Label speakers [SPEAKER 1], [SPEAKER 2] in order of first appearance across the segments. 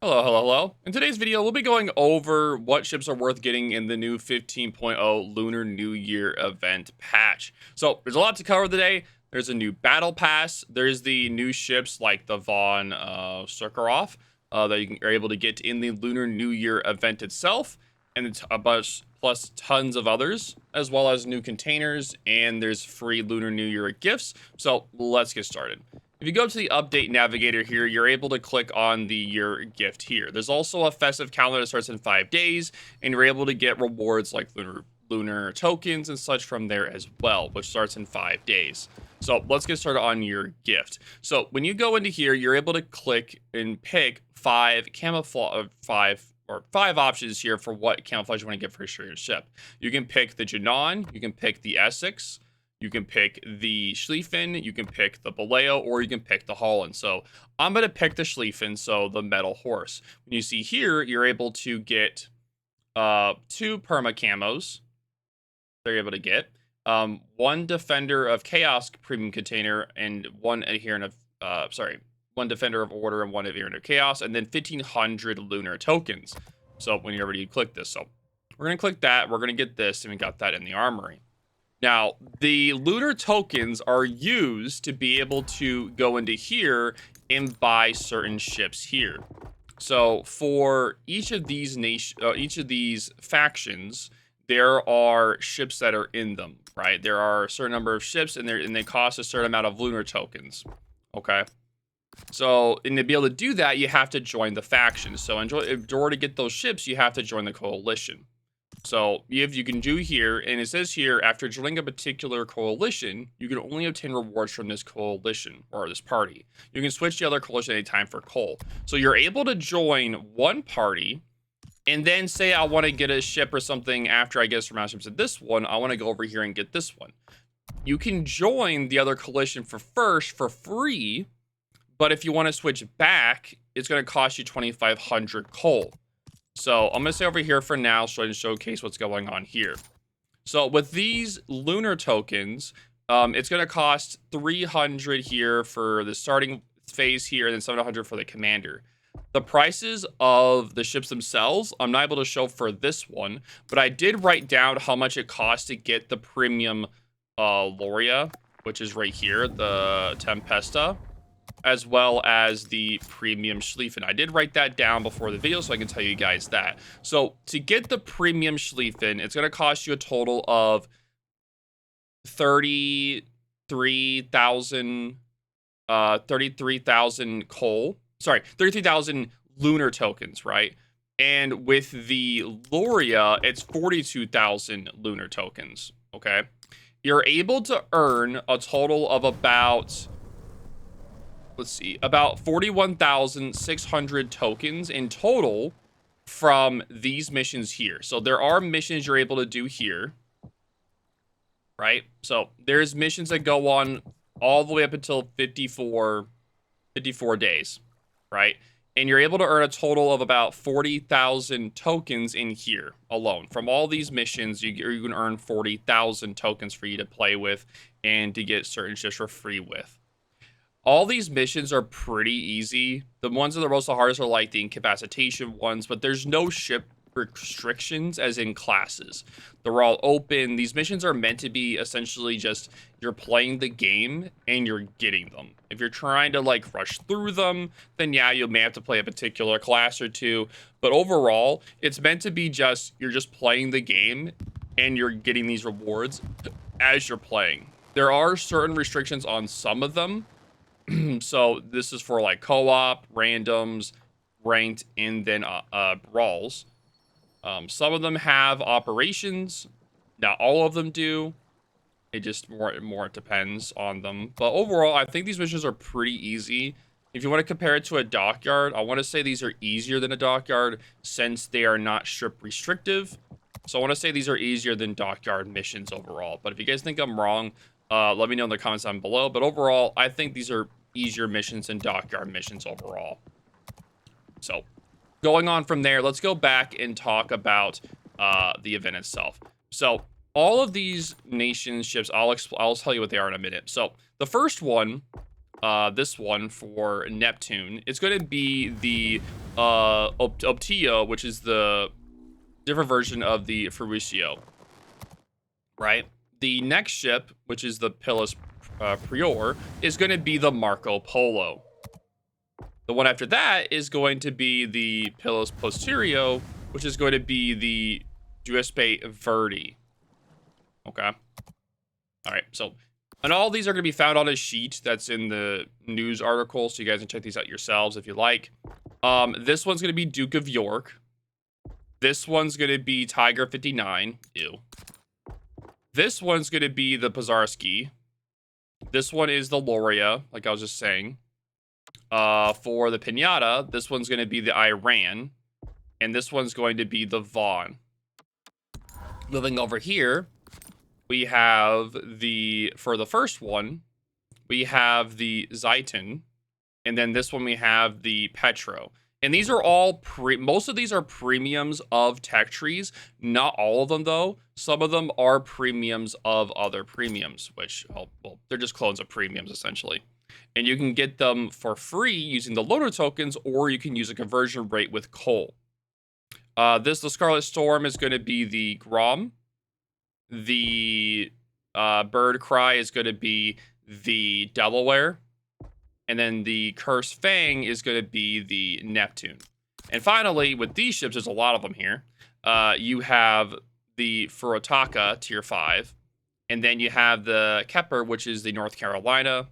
[SPEAKER 1] Hello, hello, hello. In today's video, we'll be going over what ships are worth getting in the new 15.0 Lunar New Year event patch. So there's a lot to cover today. There's a new battle pass. There's the new ships like the Von Sakharov that are able to get in the Lunar New Year event itself, and it's a bunch plus tons of others, as well as new containers, and there's free Lunar New Year gifts. So let's get started. If you go to the update navigator here, you're able to click on the year gift here. There's also a festive calendar that starts in 5 days, and you're able to get rewards like lunar tokens and such from there as well, which starts in 5 days. So let's get started on your gift. So when you go into here, you're able to click and pick five options here for what camouflage you want to get for your ship. You can pick the Janan, you can pick the Essex, you can pick the Schlieffen, you can pick the Baleo, or you can pick the Holland. So I'm going to pick the Schlieffen, so the metal horse. When you see here, you're able to get 2 perma camos. They're able to get 1 Defender of Chaos premium container and 1 adherent of, 1 Defender of Order and 1 adherent of Chaos, and then 1,500 lunar tokens. So when you're ready, you click this. So we're going to click that. We're going to get this, and we got that in the armory. Now, the lunar tokens are used to be able to go into here and buy certain ships here. So for each of these factions, there are ships that are in them, right? There are a certain number of ships, and they cost a certain amount of lunar tokens. Okay. So, and to be able to do that, you have to join the faction. So, in order to get those ships, you have to join the coalition. So if you can do here, and it says here, after joining a particular coalition, you can only obtain rewards from this coalition or this party. You can switch to the other coalition anytime for coal. So you're able to join one party, and then say I want to get a ship or something after I get some amount of ships at this one. I want to go over here and get this one. You can join the other coalition for free, but if you want to switch back, it's going to cost you 2,500 coal. So I'm going to stay over here for now so I can showcase what's going on here. So with these lunar tokens, it's going to cost 300 here for the starting phase here, and then 700 for the commander. The prices of the ships themselves, I'm not able to show for this one, but I did write down how much it costs to get the premium Loria, which is right here, the Tempesta, as well as the premium Schlieffen. I did write that down before the video, so I can tell you guys that. So to get the premium Schlieffen, it's going to cost you a total of 33,000 coal. Sorry, 33,000 lunar tokens, right? And with the Loria, it's 42,000 lunar tokens, okay? You're able to earn a total of about, let's see, about 41,600 tokens in total from these missions here. So there are missions you're able to do here, right? So there's missions that go on all the way up until 54 days, right? And you're able to earn a total of about 40,000 tokens in here alone. From all these missions, you can earn 40,000 tokens for you to play with and to get certain ships for free with. All these missions are pretty easy. The ones that are most hardest are like the incapacitation ones, but there's no ship restrictions as in classes. They're all open. These missions are meant to be essentially just you're playing the game and you're getting them. If you're trying to like rush through them, then yeah, you may have to play a particular class or two. But overall, it's meant to be just you're just playing the game and you're getting these rewards as you're playing. There are certain restrictions on some of them. So this is for like co-op, randoms, ranked, and then brawls. Some of them have operations. Not all of them do. It just more depends on them. But overall, I think these missions are pretty easy. If you want to compare it to a dockyard, I want to say these are easier than a dockyard since they are not ship restrictive. So I want to say these are easier than dockyard missions overall. But if you guys think I'm wrong, let me know in the comments down below. But overall, I think these are easier missions than dockyard missions overall. So going on from there, let's go back and talk about the event itself. So all of these nation ships, I'll tell you what they are in a minute. So the first one, this one for Neptune, it's going to be the Optio, which is the different version of the Furusio, right? The next ship, which is the Pilus Prior, is going to be the Marco Polo. The one after that is going to be the Pilus Posterio, which is going to be the Giuseppe Verdi. Okay. All right. So, and all these are going to be found on a sheet that's in the news article, so you guys can check these out yourselves if you like. This one's going to be Duke of York. This one's going to be Tiger 59. Ew. This one's going to be the Pozarski. This one is the Loria, like I was just saying. For the Pinata, this one's going to be the Iran. And this one's going to be the Vaughn. Moving over here, we have for the first one, we have the Zeiton. And then this one we have the Petro. And these are all most of these are premiums of tech trees. Not all of them, though. Some of them are premiums of other premiums, which, well, they're just clones of premiums, essentially. And you can get them for free using the Lunar tokens, or you can use a conversion rate with coal. The Scarlet Storm is going to be the Grom. The Bird Cry is going to be the Delaware. And then the Cursed Fang is going to be the Neptune. And finally, with these ships, there's a lot of them here. You have the Furutaka, Tier 5. And then you have the Kepler, which is the North Carolina.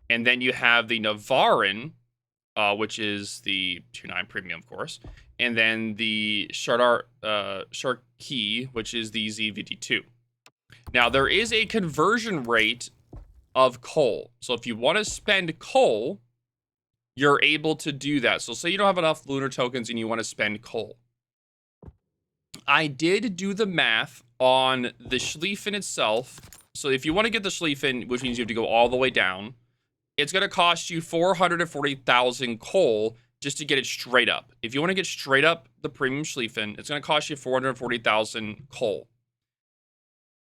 [SPEAKER 1] And then you have the Navarin, which is the Tier 9 Premium, of course. And then the Sharkey, which is the ZVD2. Now, there is a conversion rate of coal. So if you want to spend coal, you're able to do that. So say you don't have enough lunar tokens and you want to spend coal. I did do the math on the Schlieffen itself. So if you want to get the Schlieffen, which means you have to go all the way down, it's going to cost you 440,000 coal just to get it straight up. If you want to get straight up the premium Schlieffen, it's going to cost you 440,000 coal.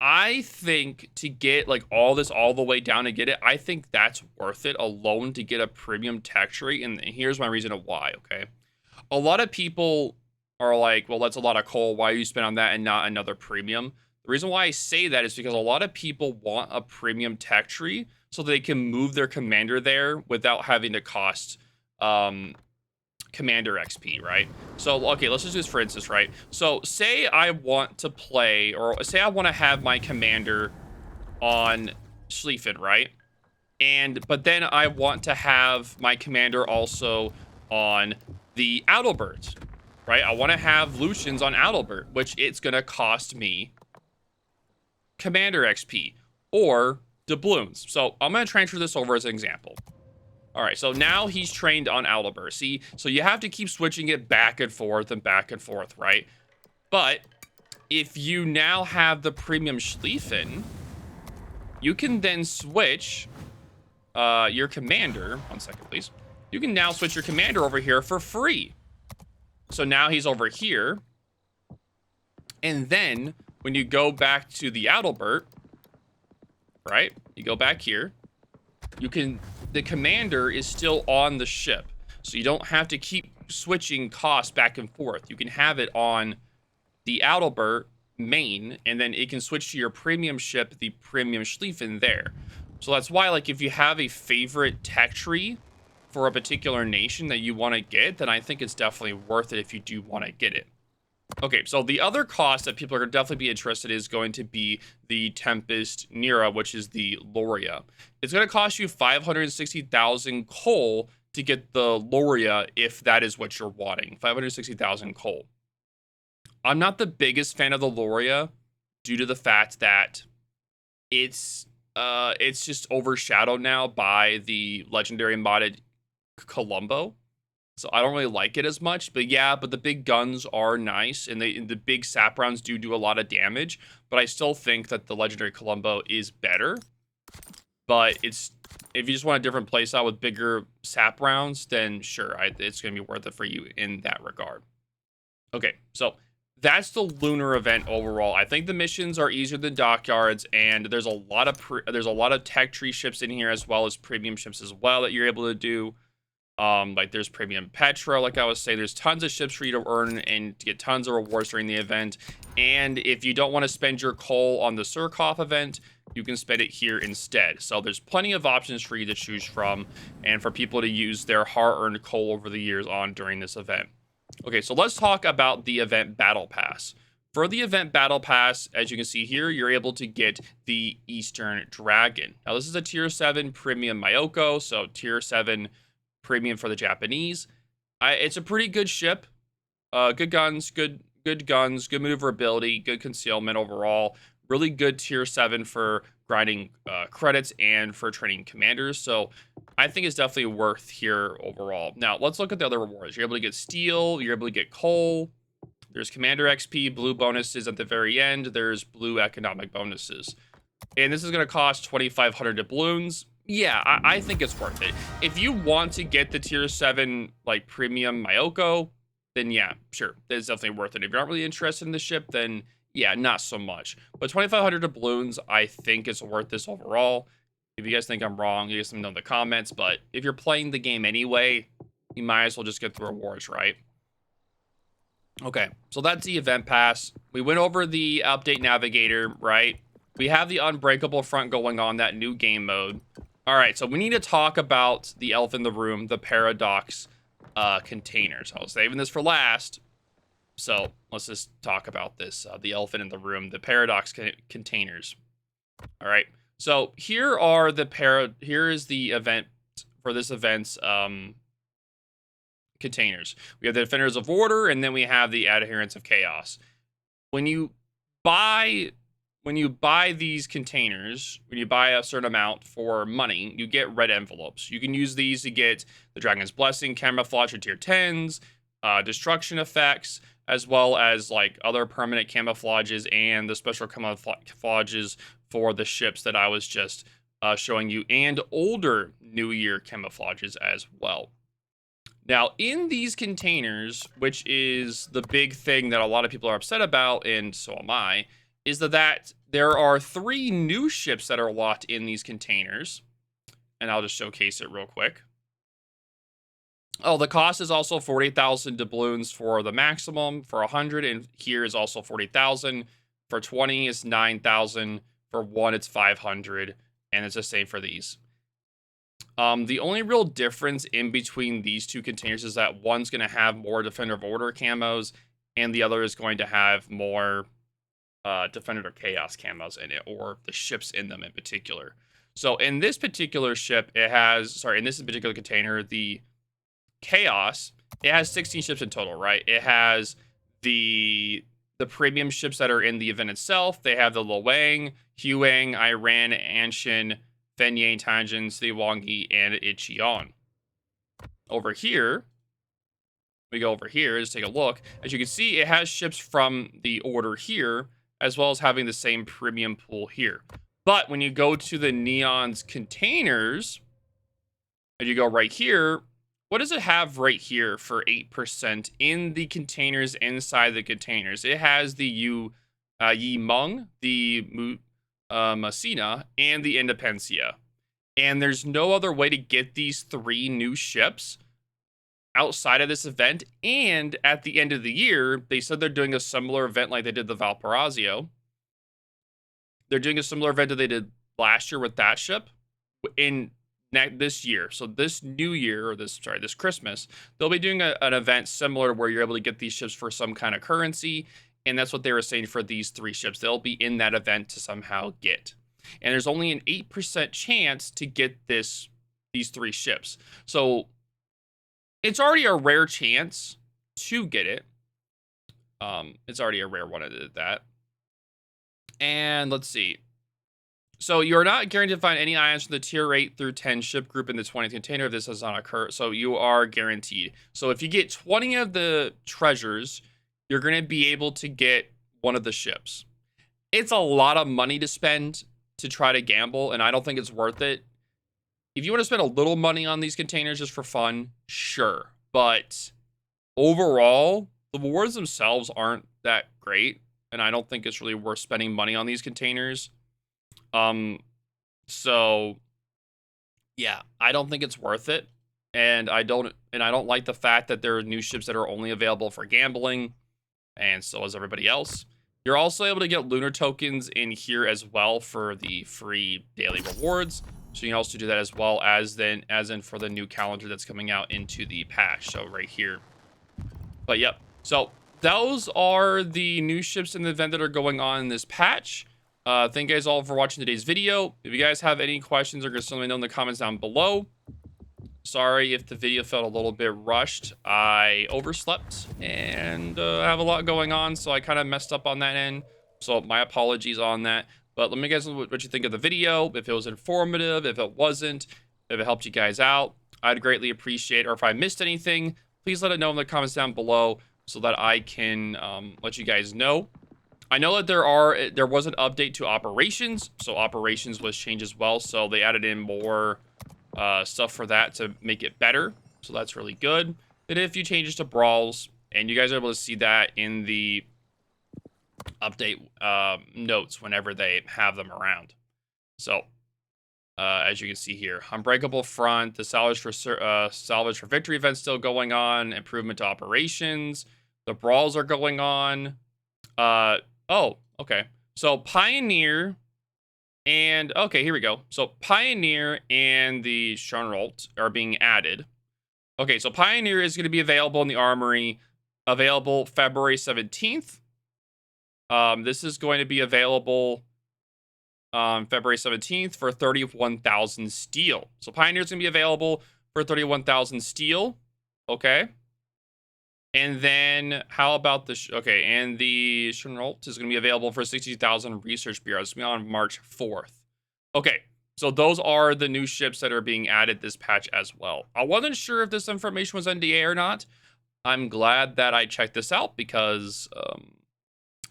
[SPEAKER 1] I think to get like all this all the way down to get it, I think that's worth it alone to get a premium tech tree. And here's my reason of why, okay? A lot of people are like, well, that's a lot of coal. Why are you spend on that and not another premium? The reason why I say that is because a lot of people want a premium tech tree so they can move their commander there without having to cost commander XP, right? So, okay, let's just do this for instance, right? So, say I want to play, or say I want to have my commander on Schlieffen, right? But then I want to have my commander also on the Adalbert, right? I want to have Lucians on Adalbert, which it's going to cost me commander XP or doubloons. So, I'm going to transfer this over as an example. All right, so now he's trained on Adalbert. See, so you have to keep switching it back and forth, right? But if you now have the premium Schlieffen, you can then switch your commander. 1 second, please. You can now switch your commander over here for free. So now he's over here. And then when you go back to the Adalbert, right? You go back here. The commander is still on the ship. So you don't have to keep switching costs back and forth. You can have it on the Adalbert main, and then it can switch to your premium ship, the premium Schlieffen there. So that's why, like, if you have a favorite tech tree for a particular nation that you want to get, then I think it's definitely worth it if you do want to get it. Okay, so the other cost that people are going to definitely be interested in is going to be the Tempest Nera, which is the Loria. It's going to cost you 560,000 coal to get the Loria if that is what you're wanting. 560,000 coal. I'm not the biggest fan of the Loria due to the fact that it's just overshadowed now by the legendary modded Colombo. So I don't really like it as much, but yeah, but the big guns are nice, and the big sap rounds do a lot of damage, but I still think that the legendary Colombo is better. But if you just want a different playstyle with bigger sap rounds, then sure, it's going to be worth it for you in that regard. Okay, so that's the Lunar event overall. I think the missions are easier than dockyards, and there's a lot of tech tree ships in here as well as premium ships as well that you're able to do. Like there's premium petro, like I was saying, there's tons of ships for you to earn and to get tons of rewards during the event. And if you don't want to spend your coal on the Surkoff event, you can spend it here instead. So there's plenty of options for you to choose from and for people to use their hard-earned coal over the years on during this event. Okay, so let's talk about the event Battle Pass. For the event Battle Pass, as you can see here, you're able to get the Eastern Dragon. Now, this is a Tier 7 Premium Myoko, so Tier 7 Premium for the Japanese. It's a pretty good ship. Good guns, good guns, good maneuverability, good concealment overall. Really good Tier 7 for grinding credits and for training commanders. So I think it's definitely worth here overall. Now, let's look at the other rewards. You're able to get steel. You're able to get coal. There's commander XP, blue bonuses at the very end. There's blue economic bonuses. And this is going to cost 2,500 doubloons. Yeah, I think it's worth it. If you want to get the Tier 7, like, premium Myoko, then yeah, sure. It's definitely worth it. If you're not really interested in the ship, then yeah, not so much. But 2,500 doubloons, I think is worth this overall. If you guys think I'm wrong, you guys let me know in the comments. But if you're playing the game anyway, you might as well just get the rewards, right? Okay, so that's the event pass. We went over the update navigator, right? We have the unbreakable front going on, that new game mode. All right, so we need to talk about the elephant in the room, the Paradox containers. I was saving this for last, so let's just talk about this. The elephant in the room, the Paradox containers. All right, so here are the here is the event for this event's containers. We have the Defenders of Order, and then we have the Adherents of Chaos. When you buy these containers, when you buy a certain amount for money, you get red envelopes. You can use these to get the Dragon's Blessing, camouflage at tier 10s, destruction effects, as well as like other permanent camouflages and the special camouflages for the ships that I was just showing you, and older New Year camouflages as well. Now, in these containers, which is the big thing that a lot of people are upset about, and so am I, is that there are 3 new ships that are locked in these containers. And I'll just showcase it real quick. Oh, the cost is also 40,000 doubloons for the maximum, for 100, and here is also 40,000. For 20, it's 9,000. For 1, it's 500, and it's the same for these. The only real difference in between these 2 containers is that one's going to have more Defender of Order camos, and the other is going to have more Defender of Chaos camos in it, or the ships in them in particular. So in this particular ship, it has, in this particular container, the Chaos, it has 16 ships in total, right? It has the premium ships that are in the event itself. They have the Luang, Huang, Iran, Anshin, Fenyang, Tanjin, Sliwangi, and Ichion. Over here, we go over here, just take a look. As you can see, it has ships from the order here, as well as having the same premium pool here. But when you go to the Neon's containers, and you go right here, what does it have right here for 8% in the containers inside the containers? It has the Yimeng, the Messina, and the Independencia. And there's no other way to get these 3 new ships outside of this event. And at the end of the year, they said they're doing a similar event like they did the Valparaiso. They're doing a similar event that they did last year with that ship in this year. So this new year, or this Christmas, they'll be doing an event similar where you're able to get these ships for some kind of currency. And that's what they were saying for these 3 ships. They'll be in that event to somehow get. And there's only an 8% chance to get these 3 ships. So it's already a rare chance to get it. It's already a rare one at that. And let's see. So you're not guaranteed to find any ions from the tier 8 through 10 ship group in the 20th container if this does not occur. So you are guaranteed. So if you get 20 of the treasures, you're going to be able to get one of the ships. It's a lot of money to spend to try to gamble, and I don't think it's worth it. If you want to spend a little money on these containers just for fun, sure. But overall, the rewards themselves aren't that great, and I don't think it's really worth spending money on these containers. So yeah, I don't think it's worth it. And I don't like the fact that there are new ships that are only available for gambling, and so is everybody else. You're also able to get lunar tokens in here as well for the free daily rewards. So you can also do that as well as in for the new calendar that's coming out into the patch. So right here. But yep. So those are the new ships in the event that are going on in this patch. Thank you guys all for watching today's video. If you guys have any questions or just let me know in the comments down below. Sorry if the video felt a little bit rushed. I overslept and have a lot going on, so I kind of messed up on that end. So my apologies on that. But let me guys know what you think of the video. If it was informative, if it wasn't, if it helped you guys out, I'd greatly appreciate it. Or if I missed anything, please let it know in the comments down below so that I can let you guys know. I know that there was an update to operations, so operations was changed as well. So they added in more stuff for that to make it better. So that's really good. They did a few changes to brawls, and you guys are able to see that in the update notes whenever they have them around. So as you can see here, Unbreakable Front, the salvage for victory event still going on, improvement to operations, the brawls are going on. Oh, okay. So Pioneer and okay, here we go. So Pioneer and the Chateaurenault are being added. Okay, so Pioneer is going to be available in the armory, available February 17th. This is going to be available February 17th for 31,000 steel. So Pioneer is going to be available for 31,000 steel. Okay. And then how about the okay, and the Chateaurenault is going to be available for 60,000 research bureaus. It's going to be on March 4th. Okay, so those are the new ships that are being added this patch as well. I wasn't sure if this information was NDA or not. I'm glad that I checked this out because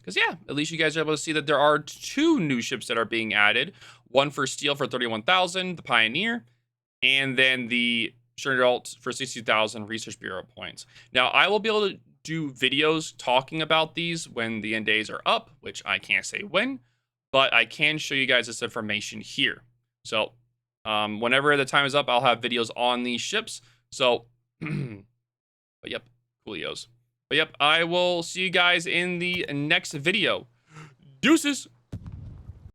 [SPEAKER 1] yeah, at least you guys are able to see that there are 2 new ships that are being added. One for steel for 31,000, the Pioneer, and then the Chateaurenault for 60,000 research bureau points. Now, I will be able to do videos talking about these when the end days are up, which I can't say when, but I can show you guys this information here. So whenever the time is up, I'll have videos on these ships. So, but yep, coolios. But yep, I will see you guys in the next video. Deuces!